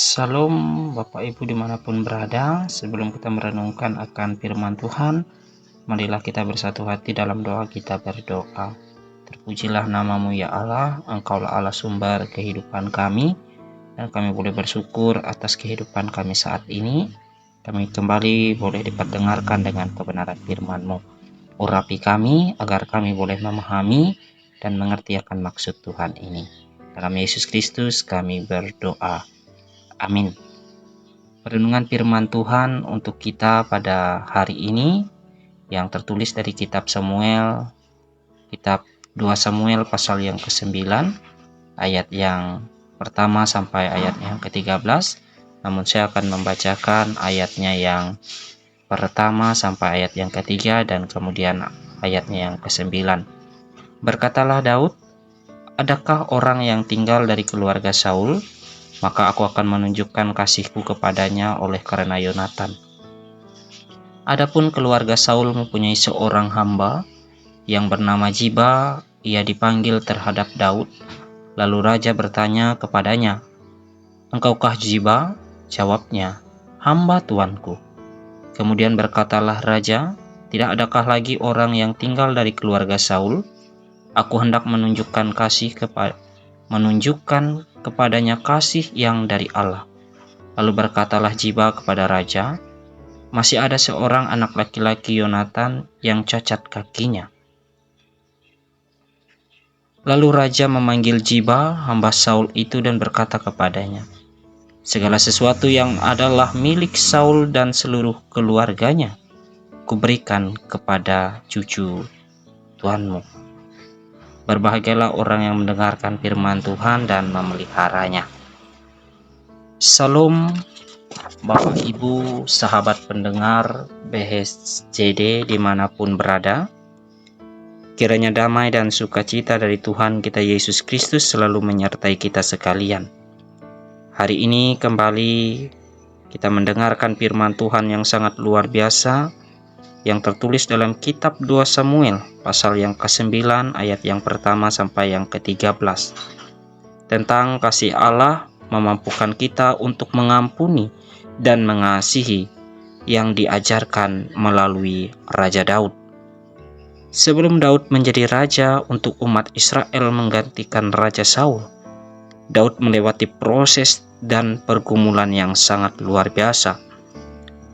Salam Bapak Ibu dimanapun berada. Sebelum kita merenungkan akan firman Tuhan, marilah kita bersatu hati dalam doa. Kita berdoa. Terpujilah namamu ya Allah, Engkaulah Allah sumber kehidupan kami, dan kami boleh bersyukur atas kehidupan kami saat ini. Kami kembali boleh diperdengarkan dengan kebenaran firman-Mu. Urapi kami agar kami boleh memahami dan mengerti akan maksud Tuhan ini. Dalam Yesus Kristus kami berdoa. Amin. Renungan firman Tuhan untuk kita pada hari ini yang tertulis dari kitab Samuel, kitab 2 Samuel pasal yang ke-9, ayat yang pertama sampai ayat yang ke-13. Namun saya akan membacakan ayatnya yang pertama sampai ayat yang ketiga dan kemudian ayatnya yang ke-9. Berkatalah Daud, "Adakah orang yang tinggal dari keluarga Saul? Maka aku akan menunjukkan kasihku kepadanya oleh karena Yonatan. Adapun keluarga Saul mempunyai seorang hamba yang bernama Ziba, ia dipanggil terhadap Daud. Lalu raja bertanya kepadanya, 'Engkaukah Ziba?' Jawabnya, 'Hamba tuanku.' Kemudian berkatalah raja, 'Tidak adakah lagi orang yang tinggal dari keluarga Saul? Aku hendak menunjukkan kepadanya kasih yang dari Allah.' Lalu berkatalah Ziba kepada raja, 'Masih ada seorang anak laki-laki Yonatan yang cacat kakinya.' Lalu raja memanggil Ziba, hamba Saul itu, dan berkata kepadanya, 'Segala sesuatu yang adalah milik Saul dan seluruh keluarganya, kuberikan kepada cucu Tuanmu.' Berbahagialah orang yang mendengarkan firman Tuhan dan memeliharanya." Salam Bapak Ibu, sahabat pendengar BHJD dimanapun berada. Kiranya damai dan sukacita dari Tuhan kita Yesus Kristus selalu menyertai kita sekalian. Hari ini kembali kita mendengarkan firman Tuhan yang sangat luar biasa yang tertulis dalam kitab 2 Samuel pasal yang ke-9 ayat yang pertama sampai yang ke-13 tentang kasih Allah memampukan kita untuk mengampuni dan mengasihi yang diajarkan melalui Raja Daud. Sebelum Daud menjadi raja untuk umat Israel menggantikan Raja Saul, Daud melewati proses dan pergumulan yang sangat luar biasa.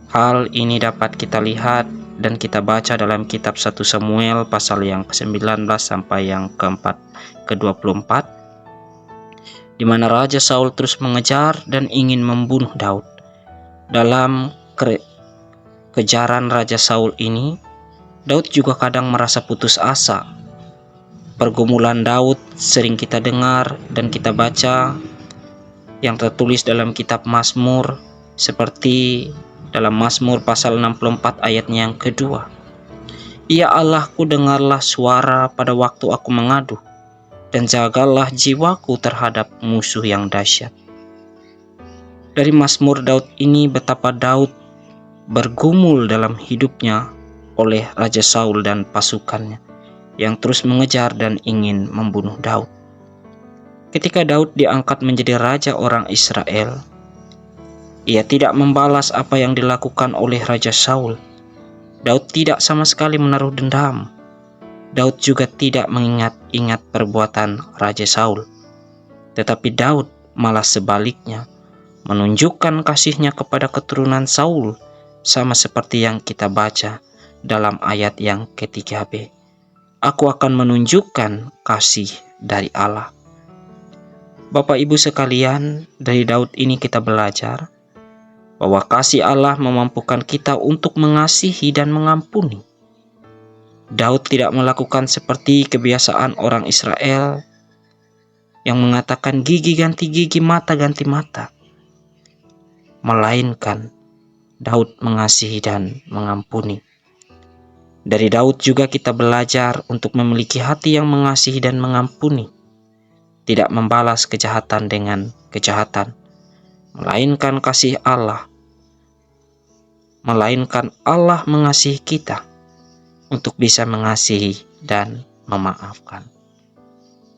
Hal ini dapat kita lihat dan kita baca dalam kitab 1 Samuel pasal yang ke-19 sampai yang ke-24, di mana Raja Saul terus mengejar dan ingin membunuh Daud. Dalam kejaran Raja Saul ini, Daud juga kadang merasa putus asa. Pergumulan Daud sering kita dengar dan kita baca yang tertulis dalam kitab Mazmur, seperti dalam Mazmur pasal 64 ayatnya yang kedua. "Ya Allahku, dengarlah suara pada waktu aku mengadu, dan jagalah jiwaku terhadap musuh yang dahsyat." Dari Mazmur Daud ini betapa Daud bergumul dalam hidupnya oleh Raja Saul dan pasukannya yang terus mengejar dan ingin membunuh Daud. Ketika Daud diangkat menjadi raja orang Israel, ia tidak membalas apa yang dilakukan oleh Raja Saul. Daud tidak sama sekali menaruh dendam. Daud juga tidak mengingat-ingat perbuatan Raja Saul. Tetapi Daud malah sebaliknya menunjukkan kasihnya kepada keturunan Saul, sama seperti yang kita baca dalam ayat yang ke-3b. "Aku akan menunjukkan kasih dari Allah." Bapak Ibu sekalian, dari Daud ini kita belajar bahwa kasih Allah memampukan kita untuk mengasihi dan mengampuni. Daud tidak melakukan seperti kebiasaan orang Israel yang mengatakan gigi ganti gigi, mata ganti mata. Melainkan Daud mengasihi dan mengampuni. Dari Daud juga kita belajar untuk memiliki hati yang mengasihi dan mengampuni, tidak membalas kejahatan dengan kejahatan, melainkan Allah mengasihi kita untuk bisa mengasihi dan memaafkan.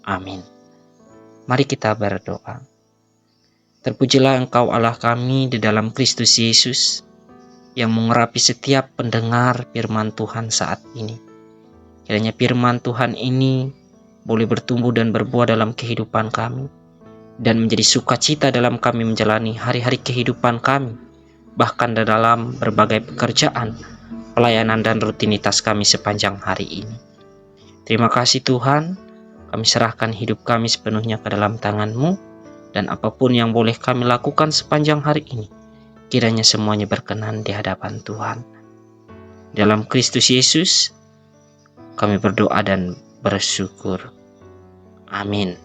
Amin. Mari kita berdoa. Terpujilah Engkau Allah kami di dalam Kristus Yesus, yang mengurapi setiap pendengar firman Tuhan saat ini. Kiranya firman Tuhan ini boleh bertumbuh dan berbuah dalam kehidupan kami, dan menjadi sukacita dalam kami menjalani hari-hari kehidupan kami, bahkan dalam berbagai pekerjaan, pelayanan dan rutinitas kami sepanjang hari ini. Terima kasih Tuhan, kami serahkan hidup kami sepenuhnya ke dalam tangan-Mu, dan apapun yang boleh kami lakukan sepanjang hari ini, kiranya semuanya berkenan di hadapan Tuhan. Dalam Kristus Yesus, kami berdoa dan bersyukur. Amin.